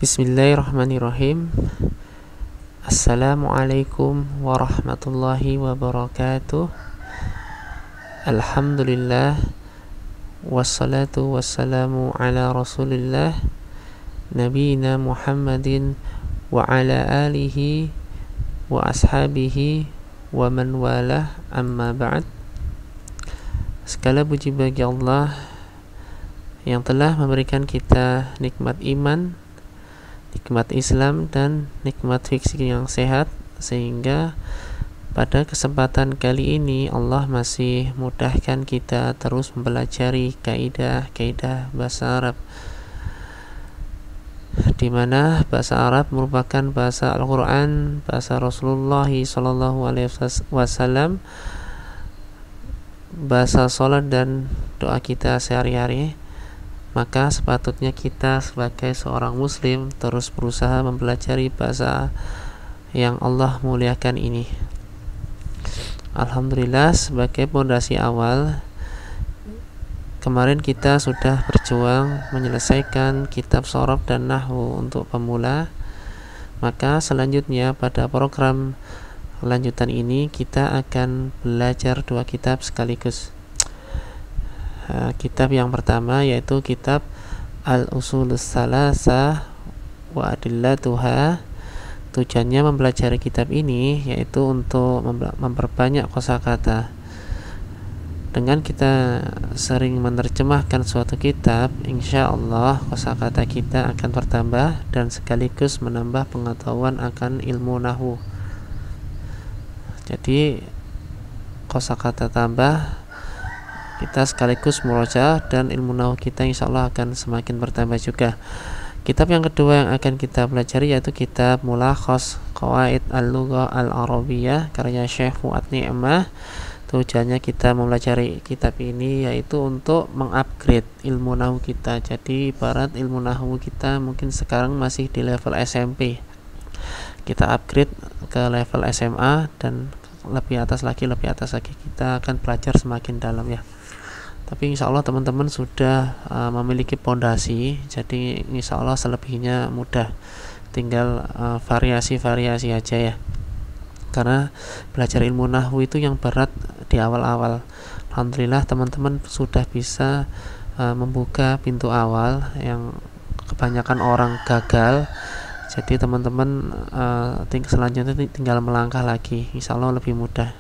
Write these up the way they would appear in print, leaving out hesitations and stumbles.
Bismillahirrahmanirrahim. Assalamualaikum warahmatullahi wabarakatuh. Alhamdulillah, wassalatu wassalamu ala rasulillah, nabiyina Muhammadin wa ala alihi wa ashabihi wa man walah, amma ba'd. Segala puji bagi Allah yang telah memberikan kita nikmat iman, nikmat Islam, dan nikmat fikih yang sehat, sehingga pada kesempatan kali ini Allah masih mudahkan kita terus mempelajari kaidah-kaidah bahasa Arab, di mana bahasa Arab merupakan bahasa Al-Quran, bahasa Rasulullah SAW, bahasa sholat dan doa kita sehari-hari. Maka sepatutnya kita sebagai seorang muslim terus berusaha mempelajari bahasa yang Allah muliakan ini. Alhamdulillah, sebagai pondasi awal, kemarin kita sudah berjuang menyelesaikan kitab shorof dan nahwu untuk pemula. Maka selanjutnya pada program lanjutan ini kita akan belajar dua kitab sekaligus. Kitab yang pertama yaitu kitab Al-Usulus Salasah wa Adillatuha. Tujuannya mempelajari kitab ini yaitu untuk memperbanyak kosakata. Dengan kita sering menerjemahkan suatu kitab, insya Allah kosakata kita akan bertambah dan sekaligus menambah pengetahuan akan ilmu nahwu. Jadi kosakata tambah, kita sekaligus murojaah, dan ilmu nahwu kita insya Allah akan semakin bertambah juga. Kitab yang kedua yang akan kita pelajari yaitu kitab Mulakhas Qawaid Al-Lughah Al-Arabiyyah karya Syekh Fuad Ni'mah. Tujuannya kita mempelajari kitab ini yaitu untuk mengupgrade ilmu nahwu kita. Jadi ibarat ilmu nahwu kita mungkin sekarang masih di level SMP, kita upgrade ke level SMA, dan lebih atas lagi kita akan belajar semakin dalam ya. Tapi insya Allah teman-teman sudah memiliki pondasi, jadi insya Allah selebihnya mudah, tinggal variasi-variasi aja ya. Karena belajar ilmu nahwu itu yang berat di awal-awal. Alhamdulillah teman-teman sudah bisa membuka pintu awal yang kebanyakan orang gagal. Jadi teman-teman selanjutnya tinggal melangkah lagi, insya Allah lebih mudah.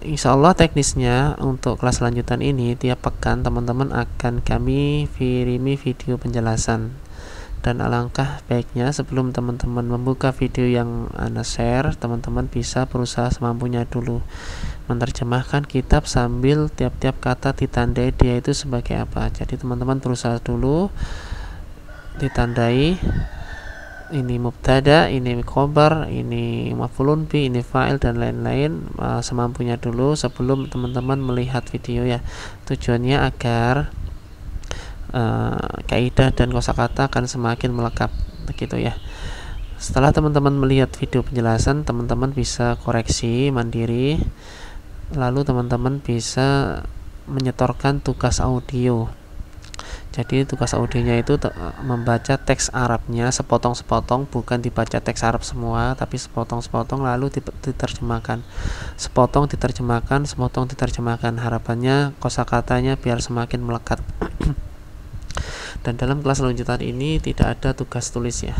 Insya Allah teknisnya untuk kelas lanjutan ini tiap pekan teman-teman akan kami kirimi video penjelasan. Dan alangkah baiknya sebelum teman-teman membuka video yang Anda share, teman-teman bisa berusaha semampunya dulu menerjemahkan kitab sambil tiap-tiap kata ditandai dia itu sebagai apa. Jadi teman-teman berusaha dulu ditandai, ini mubtada, ini khobar, ini maf'ulun bi, ini fa'il, dan lain-lain, semampunya dulu sebelum teman-teman melihat video ya. Tujuannya agar kaidah dan kosakata akan semakin melekat begitu ya. Setelah teman-teman melihat video penjelasan, teman-teman bisa koreksi mandiri, lalu teman-teman bisa menyetorkan tugas audio. Jadi tugas audionya itu membaca teks Arabnya sepotong-sepotong, bukan dibaca teks Arab semua, tapi sepotong-sepotong lalu diterjemahkan. Sepotong diterjemahkan. Harapannya kosakatanya biar semakin melekat. Dan dalam kelas lanjutan ini tidak ada tugas tulis ya.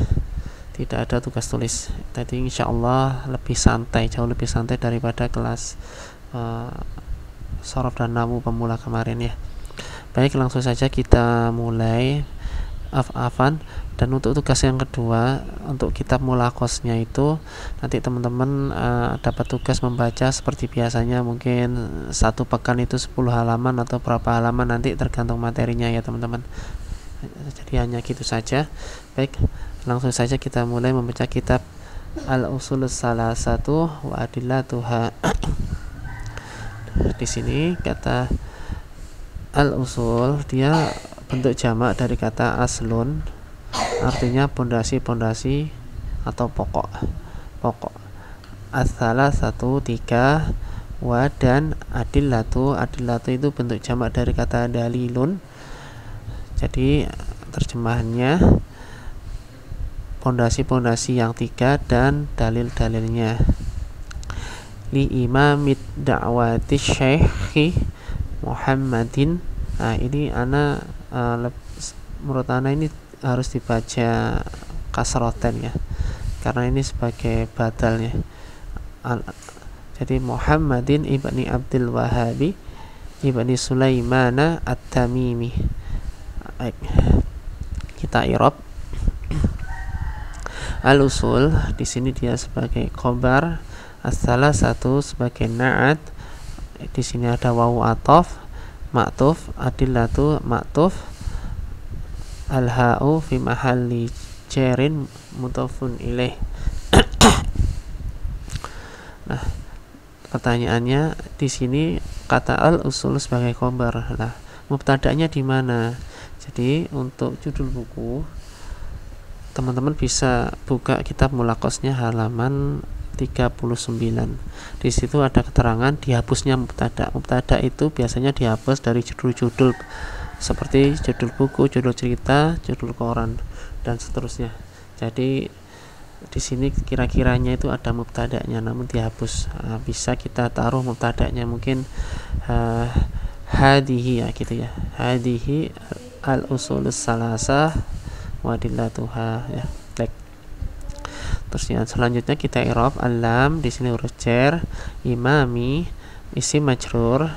Tidak ada tugas tulis. Jadi insya Allah lebih santai, jauh lebih santai daripada kelas shorof dan nahwu pemula kemarin ya. Baik, langsung saja kita mulai. Afan. Dan untuk tugas yang kedua, untuk kitab Mulakhasnya itu nanti teman-teman dapat tugas membaca seperti biasanya, mungkin satu pekan itu 10 halaman atau berapa halaman, nanti tergantung materinya ya teman-teman. Jadi hanya gitu saja. Baik, langsung saja kita mulai membaca kitab Al-Usulus Salasatu wa Adillatuha. Di sini kata al-usul dia bentuk jamak dari kata aslun, artinya pondasi atau pokok. As-salasatu 3, wa dan adillatu itu bentuk jamak dari kata dalilun. Jadi terjemahannya pondasi-pondasi yang 3 dan dalil-dalilnya. Li imamid da'wati syekhi Muhammadin. Nah, ini menurut ana ini harus dibaca kasroten ya, karena ini sebagai badalnya. Jadi Muhammadin ibni Abdul Wahabi ibni Sulaimana at-Tamimi. Baik, kita i'rab. Al-usul di sini dia sebagai khobar, as-salasatu sebagai na'at. Di sini ada wawu ataf, ma'tuf, adillatu ma'tuf, al-ha'u fi mahalli jarin mudhafun ilaih. Nah, pertanyaannya di sini kata al-usul sebagai khobar. Nah, mubtada'nya di mana? Jadi untuk judul buku teman-teman bisa buka kitab Mulakosnya halaman 39. Di situ ada keterangan dihapusnya mubtada. Mubtada itu biasanya dihapus dari judul-judul seperti judul buku, judul cerita, judul koran dan seterusnya. Jadi di sini kira-kiranya itu ada mubtadanya namun dihapus. Bisa kita taruh mubtadanya mungkin hadihi ya gitu ya. Hadihi al-usulus salasah wadillatuha ya. Baik. Terus yang selanjutnya kita i'rab al-lam, di sini huruf jar, imami isim majrur,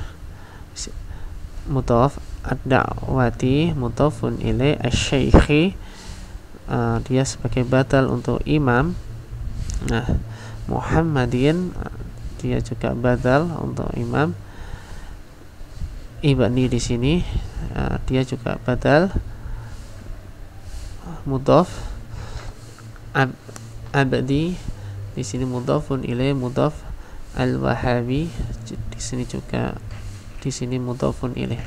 mudhaf, ad-da'wati mudhafun ilaih, asy-syaikhi dia sebagai badal untuk imam. Nah, Muhammadin dia juga badal untuk imam. Ibni di sini dia juga badal mudhaf. Abdi di sini mudhafun ilaih mudhaf, al-Wahabi di sini juga mudhafun ilaih.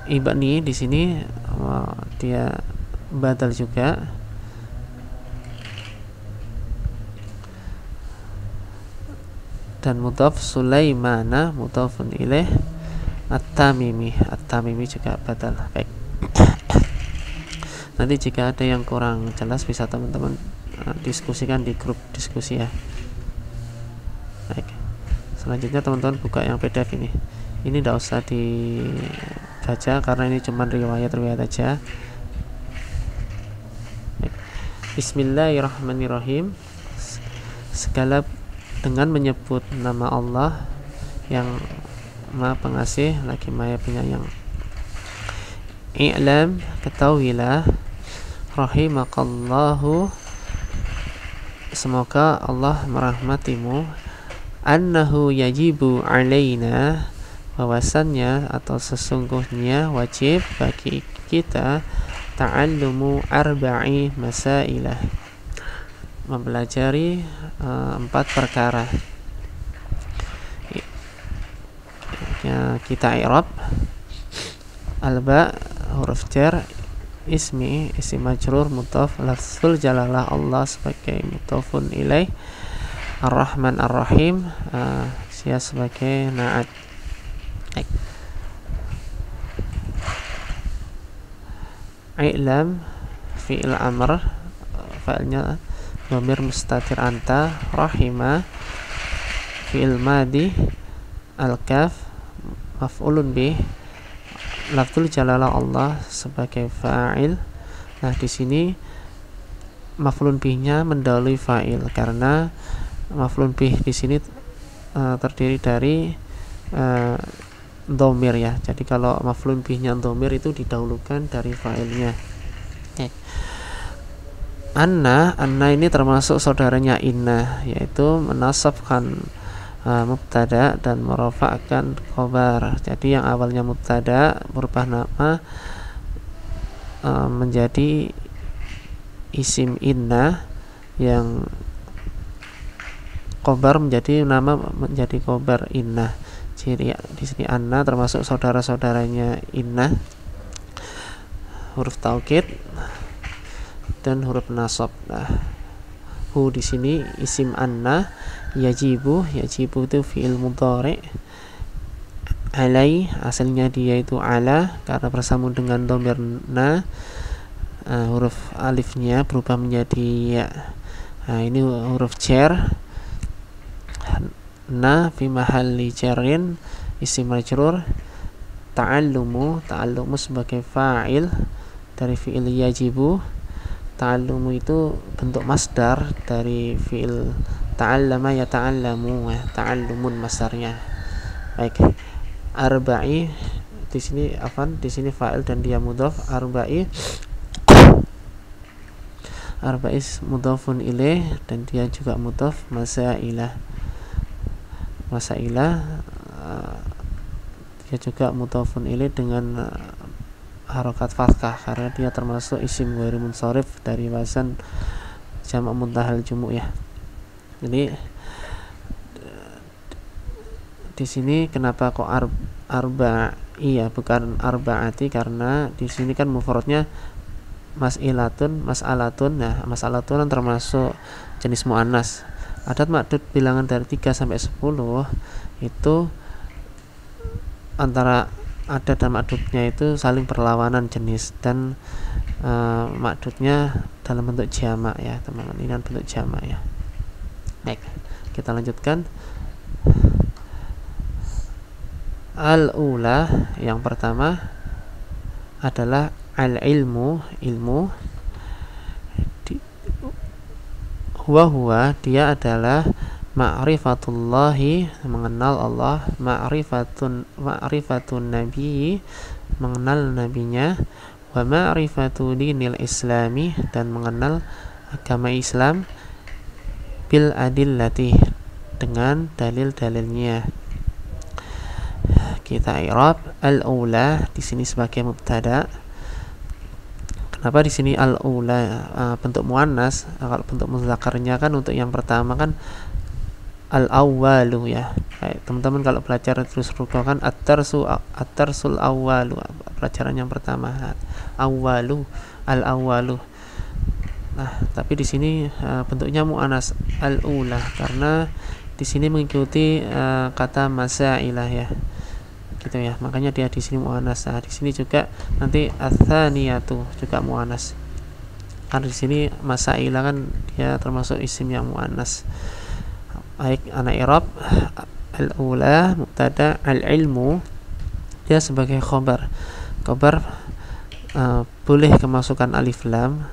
Ibni di sini dia badal juga. Dan mudhaf Sulaimana mudhafun ilaih, at-Tamimi juga badal. Baik. Nanti jika ada yang kurang jelas bisa teman-teman diskusikan di grup diskusi ya. Baik. Selanjutnya teman-teman buka yang PDF ini. Ini tidak usah dibaca karena ini cuma riwayat aja. Baik. Bismillahirrahmanirrahim. Segala dengan menyebut nama Allah yang Maha Pengasih lagi Maha Penyayang. I'lam, ketahuilah, rahimakallahu, semoga Allah merahmatimu, annahu yajibu alaina, bahwasannya atau sesungguhnya wajib bagi kita, ta'allumu arba'i masailah, mempelajari 4 perkara. Ya, kita i'rab alba huruf jar, isim majrur mudhaf, lafzul jalalah Allah sebagai mudhafun ilaih, ar-Rahman ar-Rahim dia sebagai na'at. I'lam fi'il amr, fa'ilnya dhamir mustatir anta, rahima fi'il madi, al-kaf maf'ulun bih, lafzul jalalah Allah sebagai fa'il. Nah, di sini maf'ulun bihnya mendahului fa'il karena maf'ulun bih di sini terdiri dari dhamir ya. Jadi kalau maf'ulun bihnya dhamir itu didahulukan dari fa'ilnya. Anna ini termasuk saudaranya inna, yaitu menasabkan mubtada dan merofakkan khobar. Jadi yang awalnya mubtada berubah nama menjadi isim inna, yang khobar menjadi nama menjadi khobar inna. Jadi di sini anna termasuk saudara-saudaranya inna, huruf taukid dan huruf nasab. Nah, hu di sini isim anna, yajibu itu fi'il mudhari, alai asalnya dia itu ala karena bersambung dengan dhamir na, huruf alifnya berubah menjadi ya. Nah, ini huruf jar. Na fi mahalli jarrin isim majrur. Ta'allumu sebagai fa'il dari fi'il yajibu. Ta'allumu itu bentuk masdar dari fi'il ta'allama ya ta'allamu, ya, ta'allumun masdarnya. Baik. Arba'i di sini di sini fa'il dan dia mudhaf. Arba'i mudhafun ilaih dan dia juga mudhaf. Masailah dia juga mudhafun ilaih dengan harokat fathah karena dia termasuk isim ghairu munsharif dari wazan jamak muntahal jumu' ya. Jadi di sini kenapa kok arba'i ya bukan arbaati, karena di sini kan mufradnya mas'alatun. Nah, mas'alatun termasuk jenis muannas. Adat ma'dud bilangan dari 3 sampai 10 itu antara adat dan ma'dudnya itu saling berlawanan jenis, dan ma'dudnya dalam bentuk jamak ya teman-teman, ini kan bentuk jamak ya. Baik, kita lanjutkan. Al-ula, yang pertama adalah al-ilmu, ilmu. Huwa dia adalah ma'rifatullahi, mengenal Allah. Ma'rifatun nabi, mengenal nabinya. Wa ma'rifatu dinil islami, dan mengenal agama Islam. Bil adillati, dengan dalil-dalilnya. Kita i'rab al-ula di sini sebagai mubtada. Kenapa di sini al-ula bentuk muannas? Kalau bentuk mudzakarnya kan untuk yang pertama kan al-awwalu ya. Teman-teman kalau belajar terus rukun kan at-tarsul awwalu, pelajaran yang pertama. Awwalu, al-awwalu. Nah, tapi di sini bentuknya muannas al-ula karena di sini mengikuti kata masailah ya. Gitu ya. Makanya dia di sini muannas. Nah, di sini juga nanti ats-tsaniyatu juga muannas. Karena di sini masailah kan dia termasuk isim yang muannas. Baik, ana i'rab al-ula mubtada, al-ilmu dia sebagai khobar. Khobar boleh kemasukan alif lam.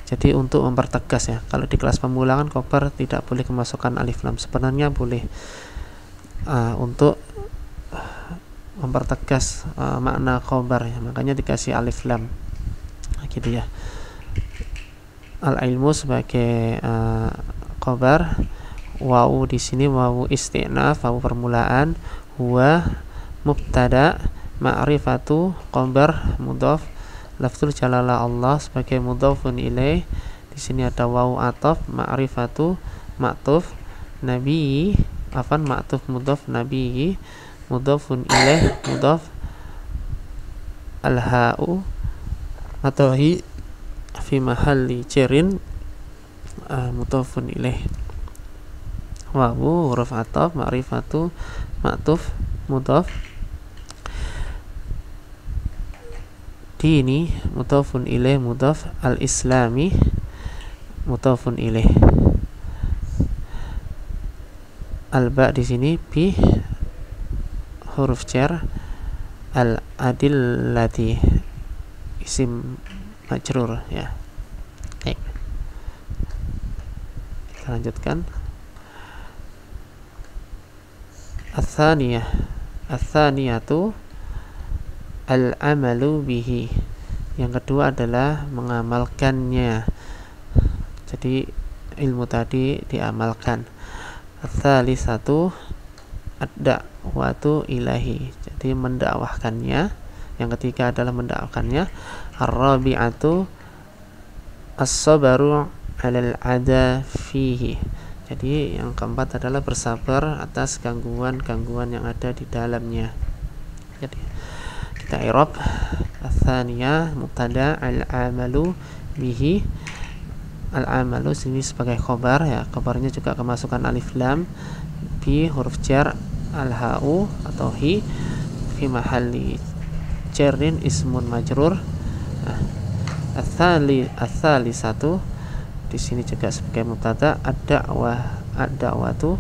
Jadi untuk mempertegas ya. Kalau di kelas pemula kan khobar tidak boleh kemasukan alif lam. Sebenarnya boleh untuk mempertegas makna khobar ya. Makanya dikasih alif lam. Gitu ya. Al-ilmu sebagai khobar. Wawu di sini wawu istinaf, wawu permulaan. Huwa mubtada, ma'rifatu khabar mudhaf. Lafzul jalalah Allah sebagai mudhafun ilaih. Di sini ada wawu ataf, ma'rifatu ma'tuf, nabi ma'tuf mudhaf, nabi mudhafun ilaih mudhaf. Al-ha'u atau hi fi mahalli jarrin mudhafun ilaih. Wawu huruf ataf, ma'rifatu ma'tuf mudhaf. Dini mudhafun ilaih mudhaf. Al-islami mudhafun ilaih. Al-ba di sini bi huruf jar. Al-adillati isim majrur ya. Baik. Kita lanjutkan. Ats-tsaniyatu al-amalu bihi. Yang kedua adalah mengamalkannya. Jadi ilmu tadi diamalkan. Ats-tsalisatu ad-da'watu ilahi. Jadi mendakwahkannya. Yang ketiga adalah mendakwahkannya. Ar-rabi'atu as-sabru 'alal 'ada fihi. Jadi yang keempat adalah bersabar atas gangguan-gangguan yang ada di dalamnya. Jadi kita i'rab ats-tsaniyah mubtada, al-amalu bihi. Al-amalu sini sebagai khobar ya. Khobarnya juga kemasukan alif lam. Bi huruf jar, al-ha'u atau hi fi mahalli jarrin ismun majrur. Nah, Atsali satu di sini juga sebagai mubtada, ad-da'watu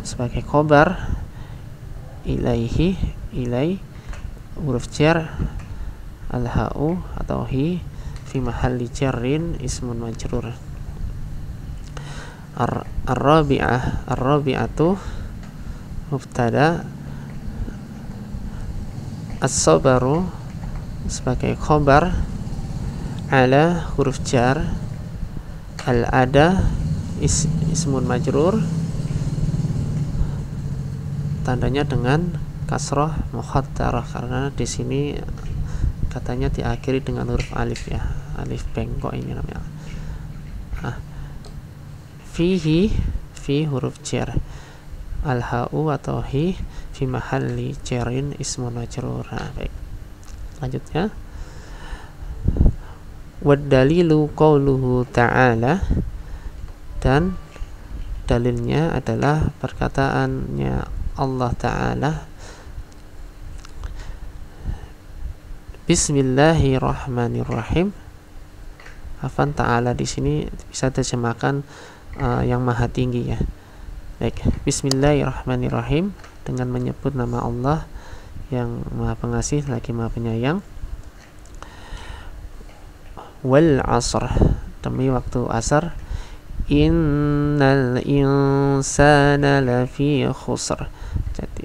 sebagai khobar, ilai huruf jar, al-ha'u atau hi fi mahalli jarrin ismun majrur. Ar-rabi'atu mubtada, as-sabaru sebagai khobar, ala huruf jar, al-ada ismun majrur, tandanya dengan kasroh mukhaddarah karena di sini katanya diakhiri dengan huruf alif ya, alif bengkok ini namanya. Fi huruf jar, al-ha'u atau hi fi mahalli jarin ismun majrur. Baik, lanjutnya, wad dalilu qauluhu ta'ala, dan dalilnya adalah perkataannya Allah Ta'ala, Bismillahirrahmanirrahim. Afan Ta'ala di sini bisa terjemahkan yang maha tinggi ya. Baik, Bismillahirrahmanirrahim, dengan menyebut nama Allah yang maha pengasih lagi maha penyayang. Wal asr, demi waktu asar. Innal insana lafi khusr, jadi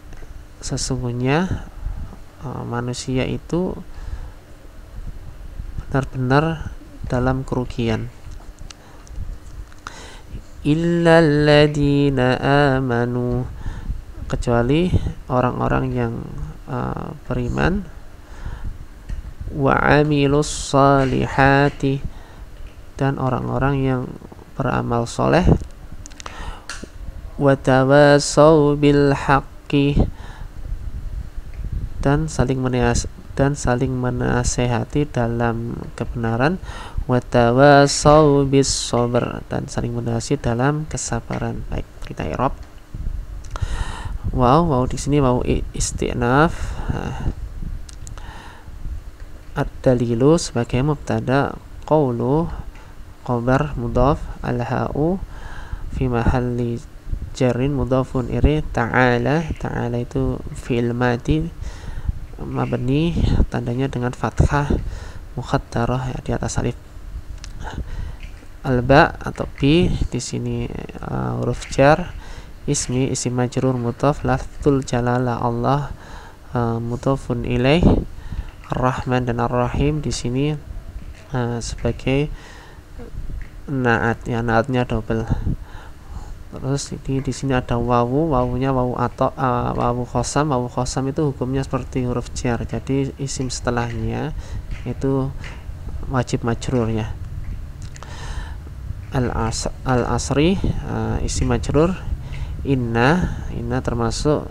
sesungguhnya manusia itu benar-benar dalam kerugian. Illal ladzina amanu, kecuali orang-orang yang beriman, wa amilus salihati, dan orang-orang yang beramal soleh, wa tawassaw bil haqqi, dan saling menasehati dalam kebenaran, wa tawassaw bis sabr, dan saling menasehati dalam kesabaran. Baik, kita i'rab. Wow di sini wow istinaf. Ad-dalilu sebagai mubtada, qaulu khobar mudhaf, al-ha'u fi mahalli jarrin mudhafun ilaihi, ta'ala itu fi'il madhi mabni, tandanya dengan fathah mukhaddarah ya, di atas alif. Al-ba atau bi di sini huruf jar, isim majrur mudhaf, lafzul jalalah Allah mudhafun ilaih. Ar-Rahman dan Ar-Rahim di sini sebagai naat ya, naatnya double. Terus di sini ada wawunya wawu atau wawu khosam. Wawu khosam itu hukumnya seperti huruf jar, jadi isim setelahnya itu wajib majrur ya. Al-asri isim majrur. Inna termasuk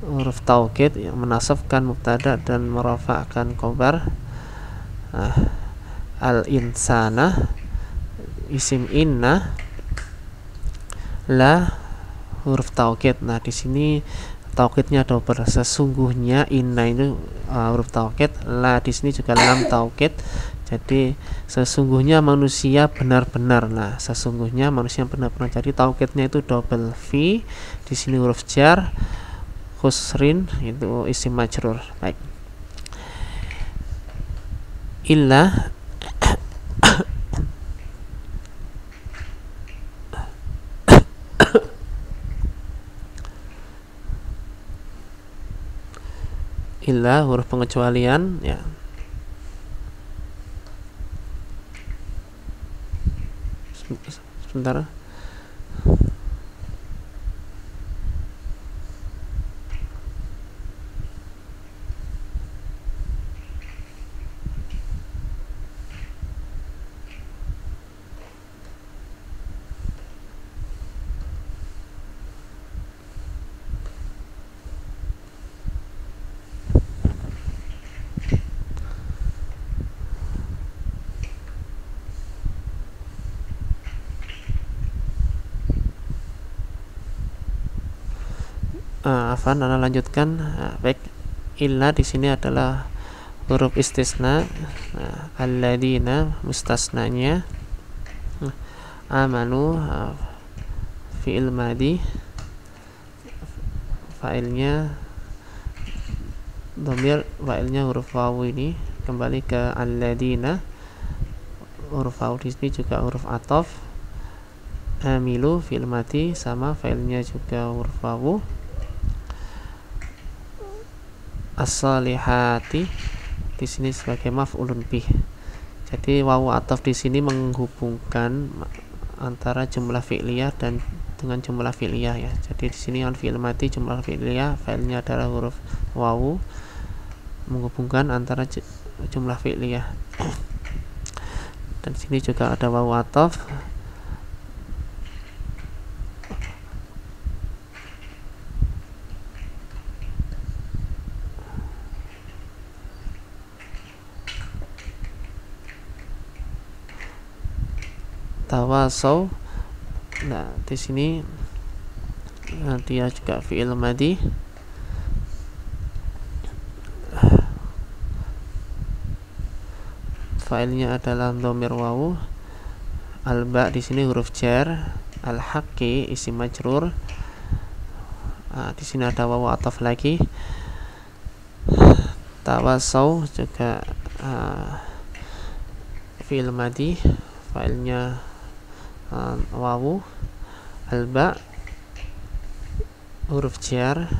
huruf taukid yang menasabkan mubtada dan merafa'kan khobar. Al-insana isim inna, la huruf taukid. Nah di sini taukidnya double, sesungguhnya inna itu huruf taukid, la di sini juga lam taukid, jadi sesungguhnya manusia benar-benar. Nah sesungguhnya manusia benar-benar, jadi taukidnya itu double. Fi di sini huruf jar, khusrin itu isim majrur. Baik, illa illa huruf pengecualian ya. Sebentar. Afan, Anda lanjutkan. Baik, illa di sini adalah huruf istisna. Alladzina mustasnanya, amanu fi'il madi, fa'ilnya dhamir, fa'ilnya huruf wawu, ini kembali ke alladzina, huruf wawu di sini juga huruf ataf. Amilu fi'il madi sama fa'ilnya juga huruf wawu. As-salihati di sini sebagai maf'ulun bih. Jadi wawu ataf di sini menghubungkan antara jumlah fi'liyah dan dengan jumlah fi'liyah ya. Jadi di sini kan fi'il madi jumlah fi'liyah, fa'ilnya adalah huruf wawu, menghubungkan antara jumlah fi'liyah. Dan di sini juga ada wawu ataf. Tawasau, nah di sini dia juga fi'il madi, fa'ilnya adalah dhamir wawu. Al-ba di sini huruf jar. Al-haqqi isim majrur. Di sini ada wawu ataf lagi. Tawasau juga fi'il madi, fa'ilnya wawu. Al-ba huruf jar.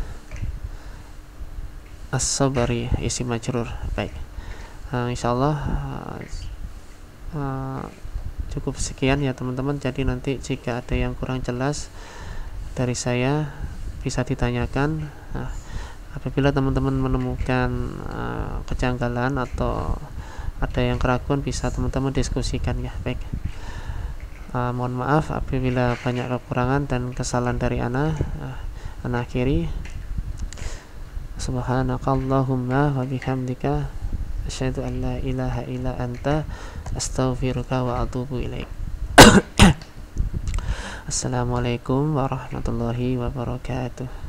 As-sabari isim majrur. Baik, insyaallah cukup sekian ya teman-teman. Jadi nanti jika ada yang kurang jelas dari saya bisa ditanyakan. Apabila teman-teman menemukan kejanggalan atau ada yang keraguan, bisa teman-teman diskusikan ya. Baik, mohon maaf apabila banyak kekurangan dan kesalahan dari ana akhiri. Subhanakallahumma wa bihamdika asyhadu an la ilaha illa anta astaghfiruka wa atubu ilaik. Assalamualaikum warahmatullahi wabarakatuh.